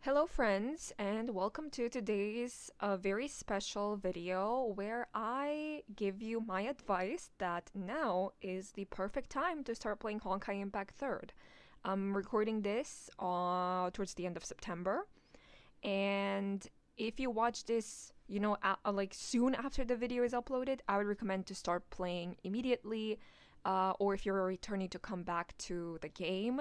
Hello friends, and welcome to today's very special video where I give you my advice that now is the perfect time to start playing Honkai Impact 3rd. I'm recording this towards the end of September, and if you watch this, like soon after the video is uploaded, I would recommend to start playing immediately, or if you're returning to come back to the game.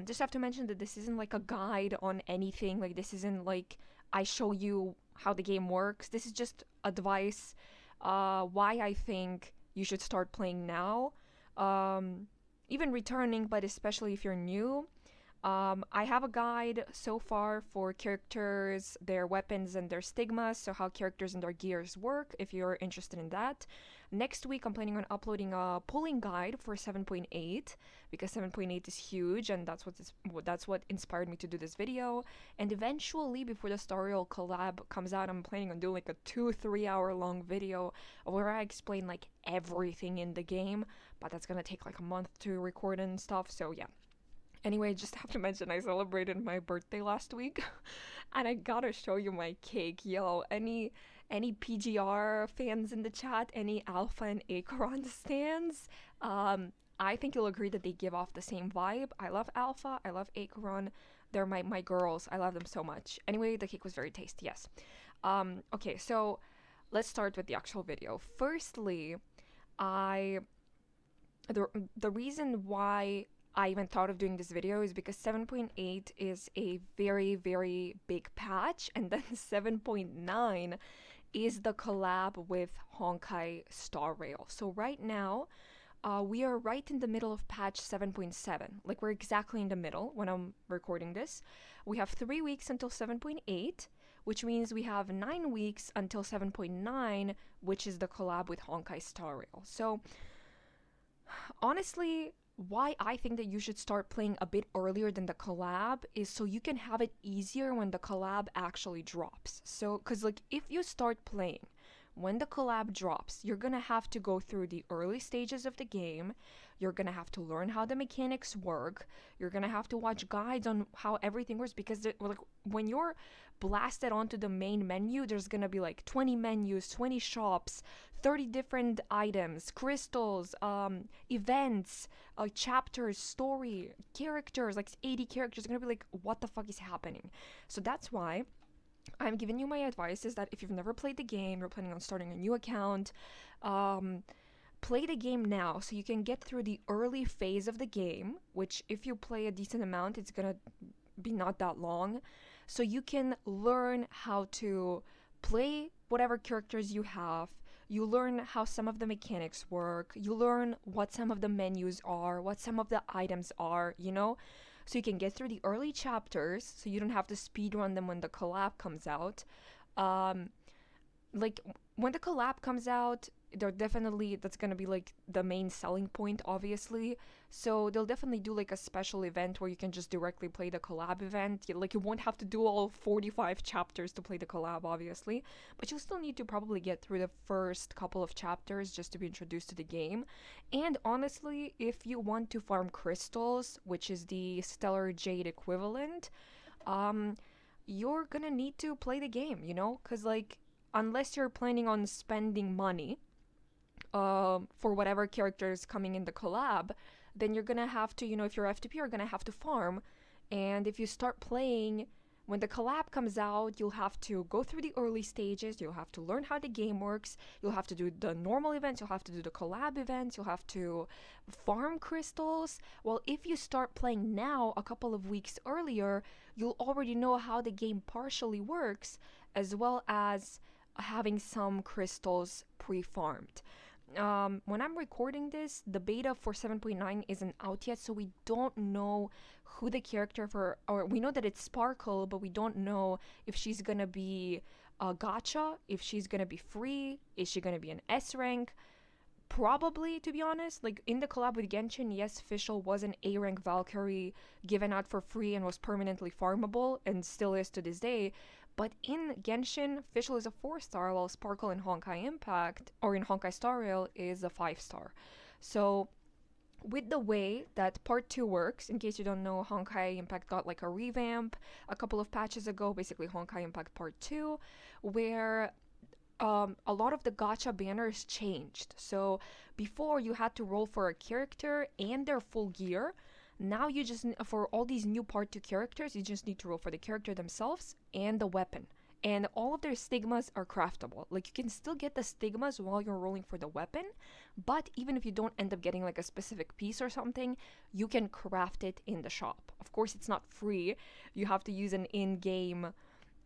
Just have to mention that this isn't like a guide on anything. Like, this isn't like I show you how the game works. This is just advice, why I think you should start playing now. Even returning, but especially if you're new. I have a guide so far for characters, their weapons, and their stigmas, so how characters and their gears work, if you're interested in that. Next week, I'm planning on uploading a pulling guide for 7.8, because 7.8 is huge, and that's what inspired me to do this video. And eventually, before the Stariel collab comes out, I'm planning on doing like a 2-3 hour long video where I explain like everything in the game, but that's gonna take like a month to record and stuff, so yeah. Anyway, just have to mention I celebrated my birthday last week, and I gotta show you my cake. Yo, any PGR fans in the chat, any Alpha and Acheron stands? I think you'll agree that they give off the same vibe. I love Alpha, I love Acheron. They're my girls. I love them so much. Anyway, the cake was very tasty. Yes. Okay, so let's start with the actual video. Firstly, I the reason why I even thought of doing this video is because 7.8 is a very, very big patch, and then 7.9 is the collab with Honkai Star Rail. So right now, we are right in the middle of patch 7.7. Like, we're exactly in the middle when I'm recording this. We have 3 weeks until 7.8, which means we have 9 weeks until 7.9, which is the collab with Honkai Star Rail. So honestly, why I think that you should start playing a bit earlier than the collab is so you can have it easier when the collab actually drops. So, because like if you start playing when the collab drops, you're gonna have to go through the early stages of the game. You're gonna have to learn how the mechanics work. You're gonna have to watch guides on how everything works, because like when you're blasted onto the main menu, there's gonna be like 20 menus, 20 shops, 30 different items, crystals, events, chapters, story, characters, like 80 characters. You're gonna be like, what the fuck is happening? So that's why I'm giving you my advice is that if you've never played the game, you're planning on starting a new account, play the game now so you can get through the early phase of the game, which if you play a decent amount, it's gonna be not that long. So you can learn how to play whatever characters you have. You learn how some of the mechanics work. You learn what some of the menus are, what some of the items are, so you can get through the early chapters so you don't have to speedrun them when the collab comes out. Um, like when the collab comes out, that's gonna be like the main selling point, obviously. So they'll definitely do like a special event where you can just directly play the collab event. Like, you won't have to do all 45 chapters to play the collab, obviously, but you'll still need to probably get through the first couple of chapters just to be introduced to the game. And honestly, if you want to farm crystals, which is the stellar jade equivalent, you're gonna need to play the game, because like unless you're planning on spending money for whatever characters coming in the collab, then you're gonna have to, if you're FTP, you're gonna have to farm. And if you start playing when the collab comes out, you'll have to go through the early stages, you'll have to learn how the game works, you'll have to do the normal events, you'll have to do the collab events, you'll have to farm crystals. Well, if you start playing now a couple of weeks earlier, you'll already know how the game partially works, as well as having some crystals pre-farmed. When I'm recording this, the beta for 7.9 isn't out yet, so we don't know who the character or we know that it's Sparkle, but we don't know if she's gonna be a gacha, if she's gonna be free, is she gonna be an S rank? Probably, to be honest. Like, in the collab with Genshin, yes, Fischl was an A rank Valkyrie given out for free and was permanently farmable, and still is to this day. But in Genshin, Fischl is a 4-star, while Sparkle in Honkai Impact, or in Honkai Star Rail, is a 5-star. So with the way that part 2 works, in case you don't know, Honkai Impact got like a revamp a couple of patches ago, basically Honkai Impact part 2, where a lot of the gacha banners changed. So before you had to roll for a character and their full gear. Now you just, for all these new part 2 characters, you just need to roll for the character themselves and the weapon. And all of their stigmas are craftable. Like, you can still get the stigmas while you're rolling for the weapon, but even if you don't end up getting like a specific piece or something, you can craft it in the shop. Of course, it's not free. You have to use an in-game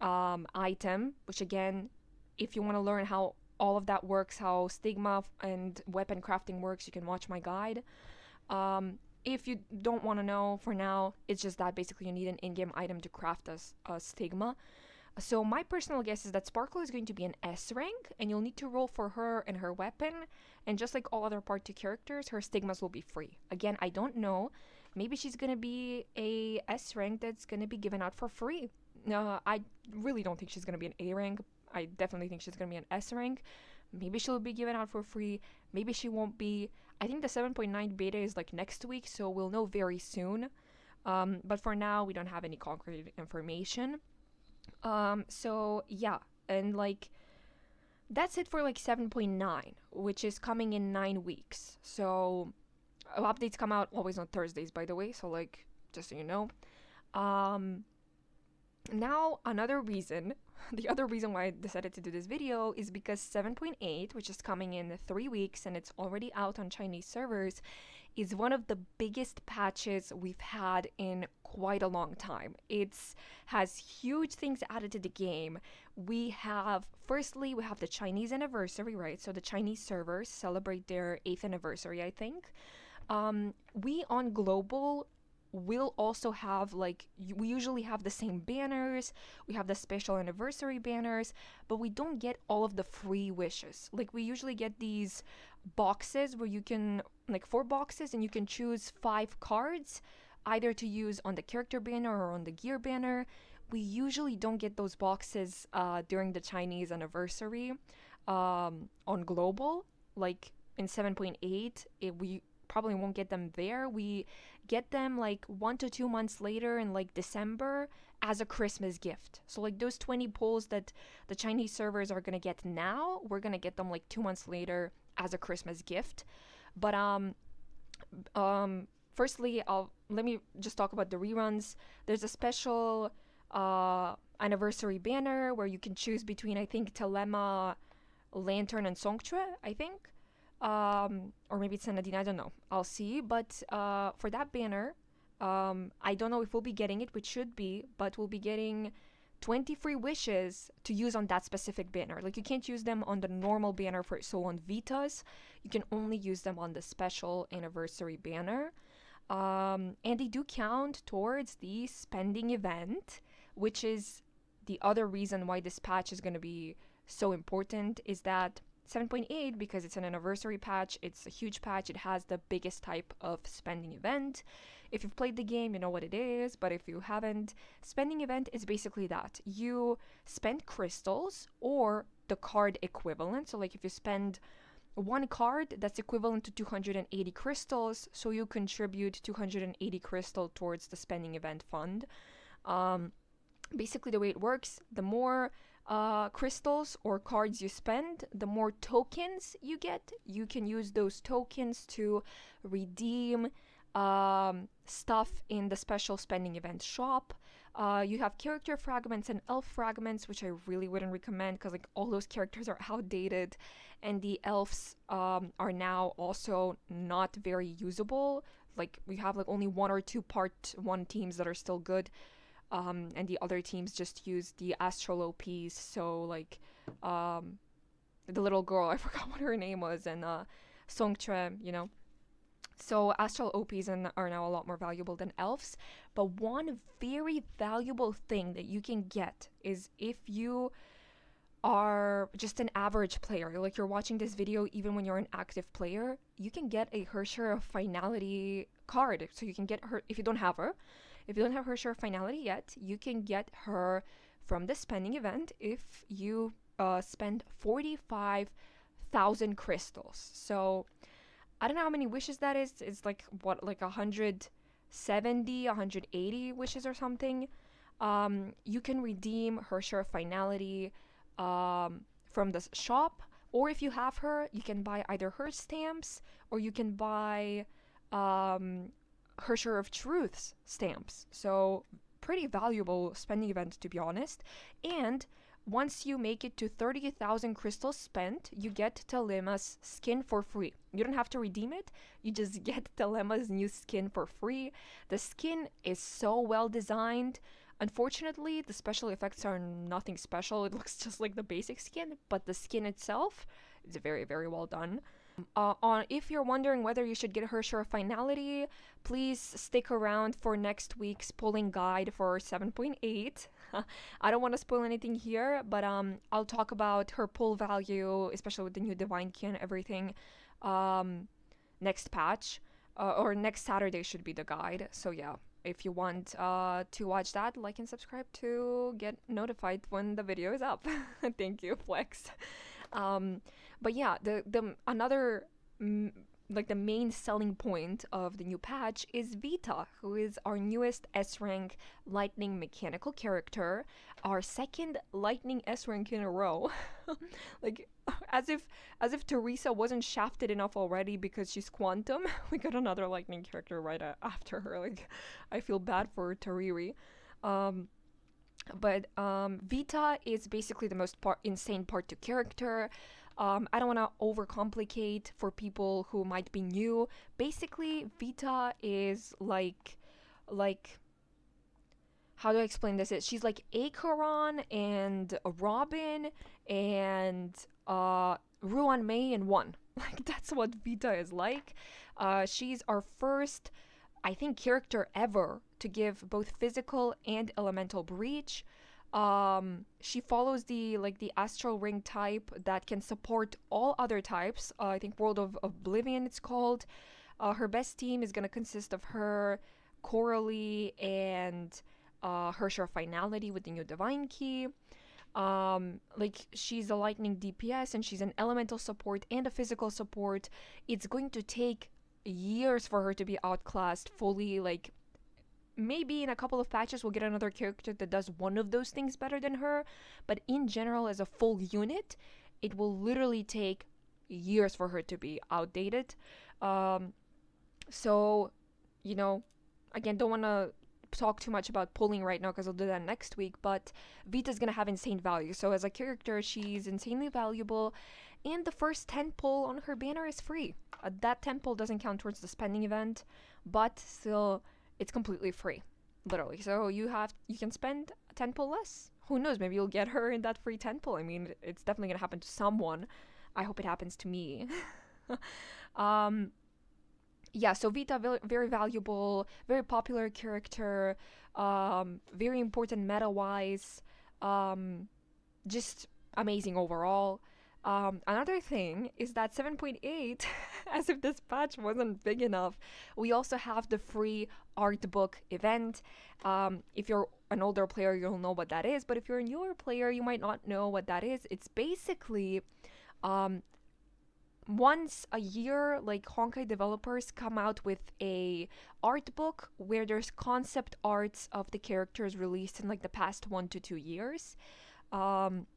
item, which again, if you want to learn how all of that works, how stigma and weapon crafting works, you can watch my guide. If you don't want to know for now, it's just that basically you need an in-game item to craft a stigma. So my personal guess is that Sparkle is going to be an S rank, and you'll need to roll for her and her weapon, and just like all other part 2 characters, her stigmas will be free. Again, I don't know. Maybe she's going to be a S rank that's going to be given out for free. I really don't think she's going to be an A rank. I definitely think she's going to be an S rank. Maybe she'll be given out for free. Maybe she won't be. I think the 7.9 beta is like next week, so we'll know very soon. But for now, we don't have any concrete information. So yeah, and like that's it for like 7.9, which is coming in 9 weeks. So updates come out always on Thursdays, by the way, so like just so you know. Now another reason, the other reason why I decided to do this video is because 7.8, which is coming in 3 weeks and it's already out on Chinese servers, is one of the biggest patches we've had in quite a long time. It's has huge things added to the game. Firstly, we have the Chinese anniversary, right? So the Chinese servers celebrate their 8th anniversary, I think. We on global will also have, like, we usually have the same banners, we have the special anniversary banners, but we don't get all of the free wishes. Like, we usually get these boxes where you can, like 4 boxes, and you can choose 5 cards either to use on the character banner or on the gear banner. We usually don't get those boxes during the Chinese anniversary on global. Like in 7.8, we probably won't get them there. We get them like 1 to 2 months later in like December as a Christmas gift. So like those 20 pulls that the Chinese servers are gonna get now, we're gonna get them like 2 months later as a Christmas gift. But firstly, let me just talk about the reruns. There's a special anniversary banner where you can choose between, I think, Telema, Lantern, and Songchue, I think. Or maybe it's Nadine, I don't know. I'll see. But for that banner, I don't know if we'll be getting it, which should be, but we'll be getting 20 free wishes to use on that specific banner. Like, you can't use them on the normal banner so on Vitas. You can only use them on the special anniversary banner. And they do count towards the spending event, which is the other reason why this patch is going to be so important, is that 7.8, because it's an anniversary patch, it's a huge patch, it has the biggest type of spending event. If you've played the game, you know what it is, but if you haven't, spending event is basically that. You spend crystals or the card equivalent. So like if you spend 1 card, that's equivalent to 280 crystals, so you contribute 280 crystal towards the spending event fund. Basically the way it works, the more crystals or cards you spend, the more tokens you get. You can use those tokens to redeem stuff in the special spending event shop. You have character fragments and elf fragments, which I really wouldn't recommend because like all those characters are outdated, and the elves are now also not very usable. Like we have like only 1 or 2 part 1 teams that are still good. And the other teams just use the astral OPs, so like the little girl, I forgot what her name was, and Songchue, you know. So astral OPs are now a lot more valuable than elves. But one very valuable thing that you can get is if you are just an average player, like you're watching this video even when you're an active player, you can get a Her Share of Finality card. So you can get her, if you don't have her, if you don't have Her Share of Finality yet, you can get her from the spending event if you spend 45,000 crystals. So I don't know how many wishes that is. It's like what, like 170, 180 wishes or something. You can redeem her share of finality from the shop, or if you have her, you can buy either her stamps or you can buy um, her share of truths stamps. So pretty valuable spending event, to be honest. And once you make it to 30,000 crystals spent, you get Telema's skin for free. You don't have to redeem it, you just get Telema's new skin for free. The skin is so well designed. Unfortunately, the special effects are nothing special. It looks just like the basic skin, but the skin itself is very, very well done. If you're wondering whether you should get her share of finality, please stick around for next week's polling guide for 7.8. I don't want to spoil anything here, but I'll talk about her pull value, especially with the new divine key and everything, um, next patch, or next Saturday should be the guide. So yeah, if you want to watch that, like and subscribe to get notified when the video is up. Thank you, Flex. Um, but yeah, the another mm, like the main selling point of the new patch is Vita, who is our newest S rank lightning mechanical character, our second lightning S rank in a row. like as if Teresa wasn't shafted enough already because she's quantum. We got another lightning character right after her. Like I feel bad for Tariri. Um, but Vita is basically the most insane part to character. I don't want to overcomplicate for people who might be new. Basically, Vita is like how do I explain this? She's like Acheron and Robin and Ruan Mei in one. Like that's what Vita is like. She's our first, I think, character ever to give both physical and elemental breach. She follows the astral ring type that can support all other types. I think World of Oblivion it's called. Her best team is gonna consist of her, Coralie, and her share of finality with the new divine key. Like she's a lightning DPS and she's an elemental support and a physical support. It's going to take years for her to be outclassed fully. Like maybe in a couple of patches we'll get another character that does one of those things better than her, but in general as a full unit it will literally take years for her to be outdated. So you know, again, don't want to talk too much about pulling right now because I'll do that next week, but Vita's gonna have insane value. So as a character she's insanely valuable, and the first 10 pull on her banner is free. That 10 pull doesn't count towards the spending event, but still it's completely free, literally. So you can spend 10 pull less. Who knows? Maybe you'll get her in that free 10 pull. I mean, it's definitely gonna happen to someone. I hope it happens to me. um, yeah, so Vita very valuable, very popular character, very important meta wise, just amazing overall. Another thing is that 7.8, as if this patch wasn't big enough, we also have the free Artbook event. If you're an older player, you'll know what that is, but if you're a newer player, you might not know what that is. It's basically um, once a year, like Honkai developers come out with a art book where there's concept arts of the characters released in like the past 1 to 2 years. Um,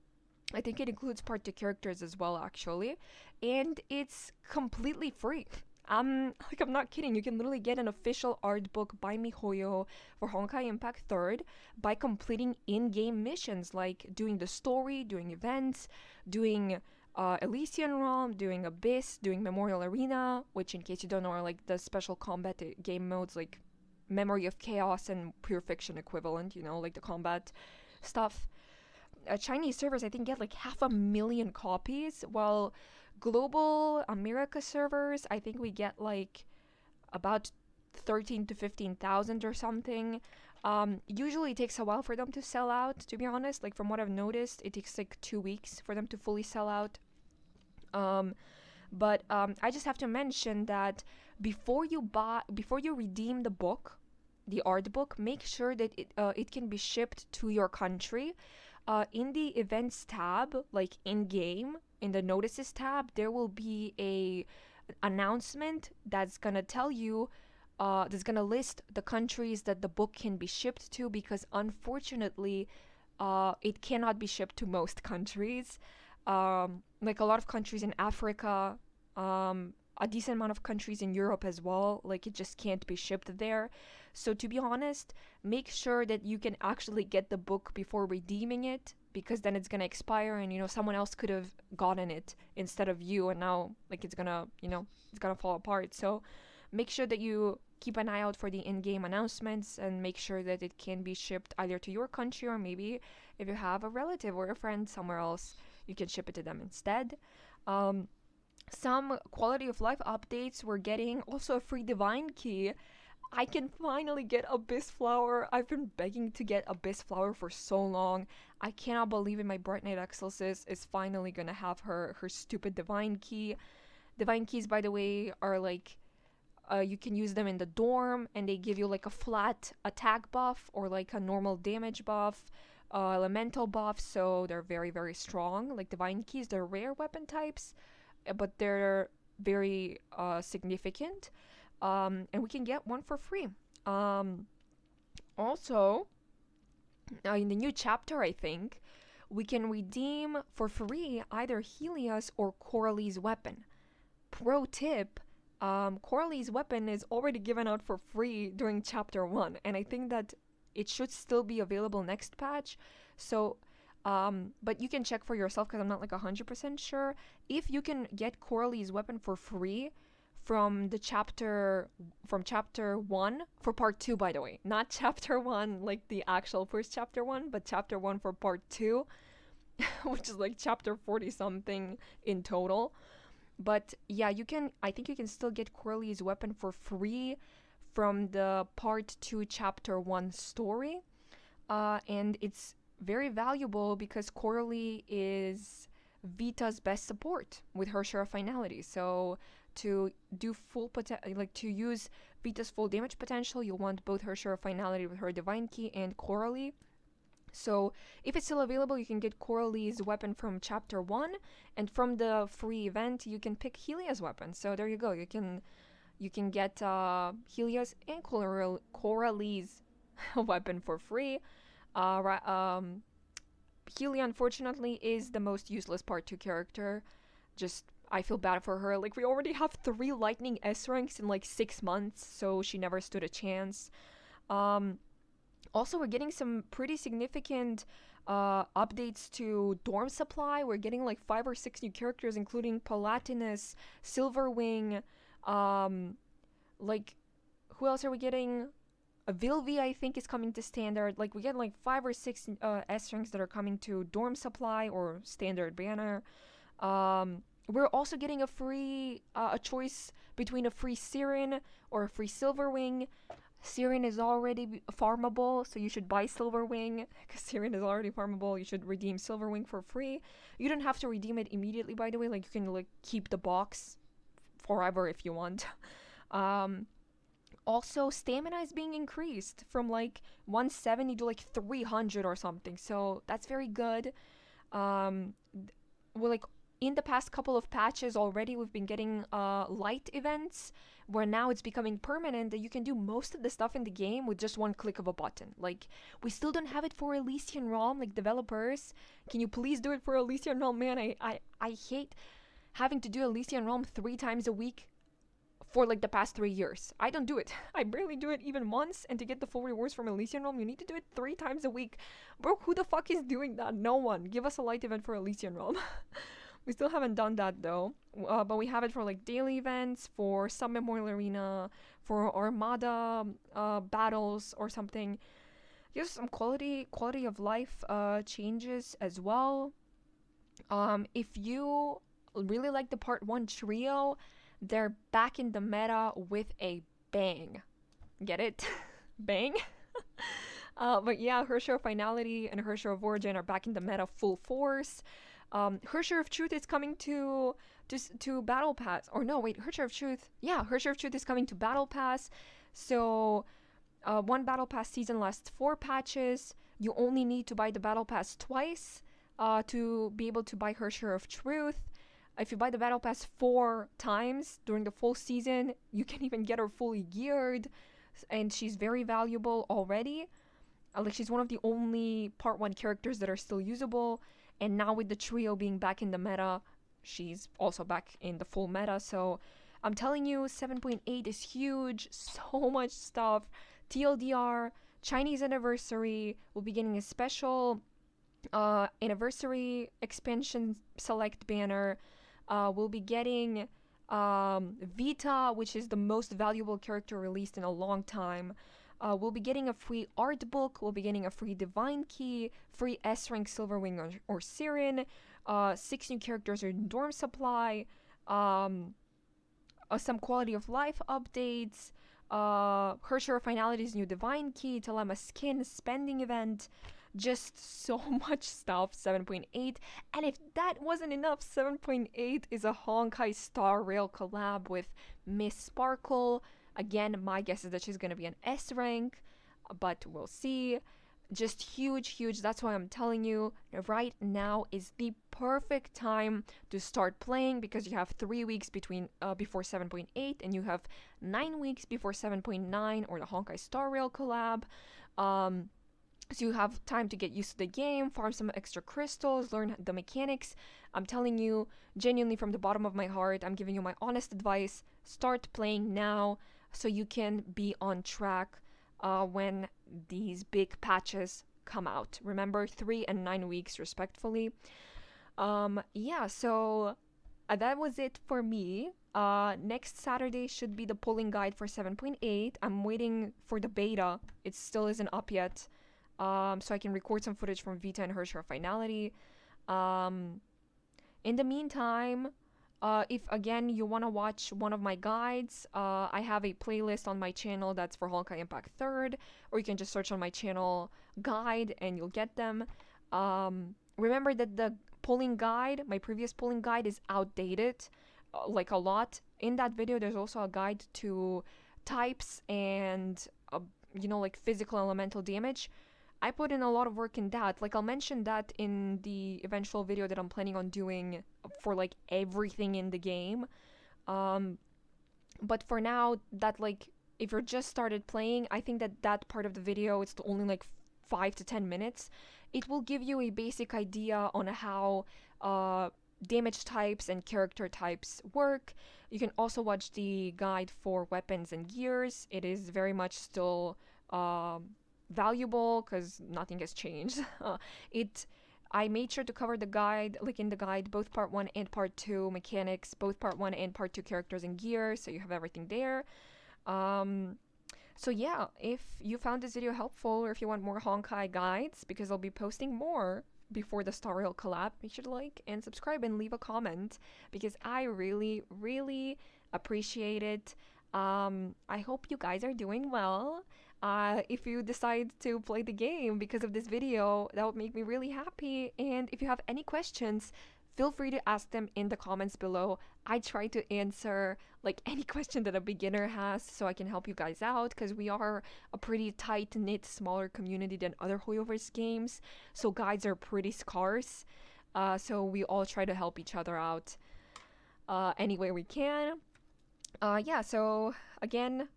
I think it includes part 2 characters as well, actually, and it's completely free. I'm not kidding. You can literally get an official art book by MiHoYo for Honkai Impact 3rd by completing in-game missions like doing the story, doing events, doing Elysian Realm, doing Abyss, doing Memorial Arena, which, in case you don't know, are like the special combat game modes like Memory of Chaos and Pure Fiction equivalent, you know, like the combat stuff. Chinese servers, I think, get like 500,000 copies, while global America servers, I think we get like about 13 to 15,000 or something. Usually it takes a while for them to sell out, to be honest. Like from what I've noticed, it takes like 2 weeks for them to fully sell out. But I just have to mention that before you redeem the book, the art book, make sure that it can be shipped to your country. In the events tab, like in game, in the notices tab, there will be announcement that's gonna tell you, that's gonna list the countries that the book can be shipped to, because unfortunately, it cannot be shipped to most countries. Like a lot of countries in Africa, a decent amount of countries in Europe as well, like it just can't be shipped there. So to be honest, make sure that you can actually get the book before redeeming it, because then it's gonna expire and someone else could have gotten it instead of you, and now like it's gonna it's gonna fall apart. So make sure that you keep an eye out for the in-game announcements, and make sure that it can be shipped either to your country, or maybe if you have a relative or a friend somewhere else, you can ship it to them instead. Some quality of life updates. We're getting also a free divine key. I can finally get Abyss Flower. I've been begging to get Abyss Flower for so long. I cannot believe it. My Bright Knight Excelsis is finally gonna have her stupid divine key. Divine keys, by the way, are like, you can use them in the dorm, and they give you like a flat attack buff or like a normal damage buff, elemental buff. So they're very, very strong. Like divine keys, they're rare weapon types, but they're very significant. And we can get one for free. Also, in the new chapter, I think we can redeem for free either Helia's or Coralie's weapon. Pro tip: Coralie's weapon is already given out for free during chapter 1, and I think that it should still be available next patch. So but you can check for yourself, because I'm not like 100% sure. If you can get Coralie's weapon for free from chapter 1 for part 2, by the way, not chapter 1 like the actual first chapter 1, but chapter 1 for part 2, which is like chapter 40 something in total. But yeah, I think you can still get Coralie's weapon for free from the part 2 chapter 1 story. And it's very valuable because Coralie is Vita's best support with her share of finality. So to do to use Vita's full damage potential, you'll want both her share of finality with her divine key and Coralie. So if it's still available, you can get Coralie's weapon from chapter 1, and from the free event you can pick Helia's weapon. So there you go. You can get Helia's and Coralie's weapon for free. Helia, unfortunately, is the most useless part 2 character. Just, I feel bad for her. Like, we already have 3 lightning S ranks in like 6 months, so she never stood a chance. Also, we're getting some pretty significant updates to dorm supply. We're getting like 5 or 6 new characters, including Palatinus, Silverwing, like, who else are we getting? Vilvi, I think, is coming to standard. Like, we get like 5 or 6 S ranks that are coming to dorm supply or standard banner. We're also getting a choice between a free Siren or a free Silverwing. Siren is already farmable, so you should buy Silverwing, because Siren is already farmable. You should redeem Silverwing for free. You don't have to redeem it immediately, by the way. Like, you can like keep the box forever if you want. Also, stamina is being increased from like 170 to like 300 or something, so that's very good. Well, like in the past couple of patches already, we've been getting LITE events, where now it's becoming permanent that you can do most of the stuff in the game with just one click of a button. Like, we still don't have it for Elysian Realm. Like, developers, can you please do it for Elysian Realm? Man, I hate having to do Elysian Realm 3 times a week for like the past 3 years. I don't do it. I barely do it even once, and to get the full rewards from Elysian Realm, you need to do it 3 times a week. Bro, who the fuck is doing that? No one. Give us a LITE event for Elysian Realm. We still haven't done that though, but we have it for like daily events, for some Memorial Arena, for Armada battles or something. Just some quality of life changes as well. If you really like the part 1 trio, they're back in the meta with a bang. Get it? Bang? But yeah, her share of finality and her share of origin are back in the meta full force. Her share of truth is coming to Battle Pass. Or no, wait, her share of truth. Yeah, her share of truth is coming to Battle Pass. So, one Battle Pass season lasts 4 patches. You only need to buy the Battle Pass twice to be able to buy her share of truth. If you buy the battle pass 4 times during the full season, you can even get her fully geared, and she's very valuable already. Like, she's one of the only part 1 characters that are still usable, and now with the trio being back in the meta, she's also back in the full meta. So I'm telling you, 7.8 is huge. So much stuff. TLDR, Chinese anniversary, we'll be getting a special anniversary expansion select banner. We'll be getting Vita, which is the most valuable character released in a long time. We'll be getting a free art book. We'll be getting a free divine key, free S rank Silverwing or Siren, 6 new characters in dorm supply, some quality of life updates, Hersher Finality's new divine key, Telema skin, spending event, just so much stuff. 7.8. And if that wasn't enough, 7.8 is a Honkai Star Rail collab with Miss Sparkle. Again, my guess is that she's gonna be an S rank, but we'll see. Just huge. That's why I'm telling you, right now is the perfect time to start playing, because you have 3 weeks before 7.8, and you have 9 weeks before 7.9 or the Honkai Star Rail collab. So you have time to get used to the game, farm some extra crystals, learn the mechanics. I'm telling you, genuinely from the bottom of my heart, I'm giving you my honest advice. Start playing now so you can be on track when these big patches come out. Remember, 3 and 9 weeks respectively. Yeah, so that was it for me. Next Saturday should be the polling guide for 7.8. I'm waiting for the beta. It still isn't up yet. So I can record some footage from Vita and Hersher Finality. In the meantime, if again you want to watch one of my guides, I have a playlist on my channel that's for Honkai Impact 3rd, or you can just search on my channel guide and you'll get them. Remember that the polling guide, my previous polling guide, is outdated, like a lot. In that video, there's also a guide to types and, like physical elemental damage. I put in a lot of work in that. Like, I'll mention that in the eventual video that I'm planning on doing for, like, everything in the game. But for now, that, like, if you're just started playing, I think that part of the video, it's only, like, 5 to 10 minutes. It will give you a basic idea on how damage types and character types work. You can also watch the guide for weapons and gears. It is very much still valuable because nothing has changed. I made sure to cover the guide, like in the guide, both part 1 and part 2 mechanics, both part 1 and part 2 characters and gear, so you have everything there. So yeah, if you found this video helpful, or if you want more Honkai guides, because I'll be posting more before the Star Rail collab, make sure to like and subscribe and leave a comment, because I really appreciate it. I hope you guys are doing well. If you decide to play the game because of this video, that would make me really happy. And if you have any questions, feel free to ask them in the comments below. I try to answer like any question that a beginner has, so I can help you guys out, because we are a pretty tight-knit, smaller community than other Hoyoverse games, so guides are pretty scarce. So we all try to help each other out any way we can. Yeah, so again,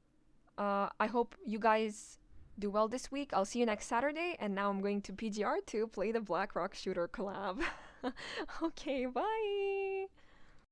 I hope you guys do well this week. I'll see you next Saturday, and now I'm going to PGR to play the Black Rock Shooter collab. Okay, bye!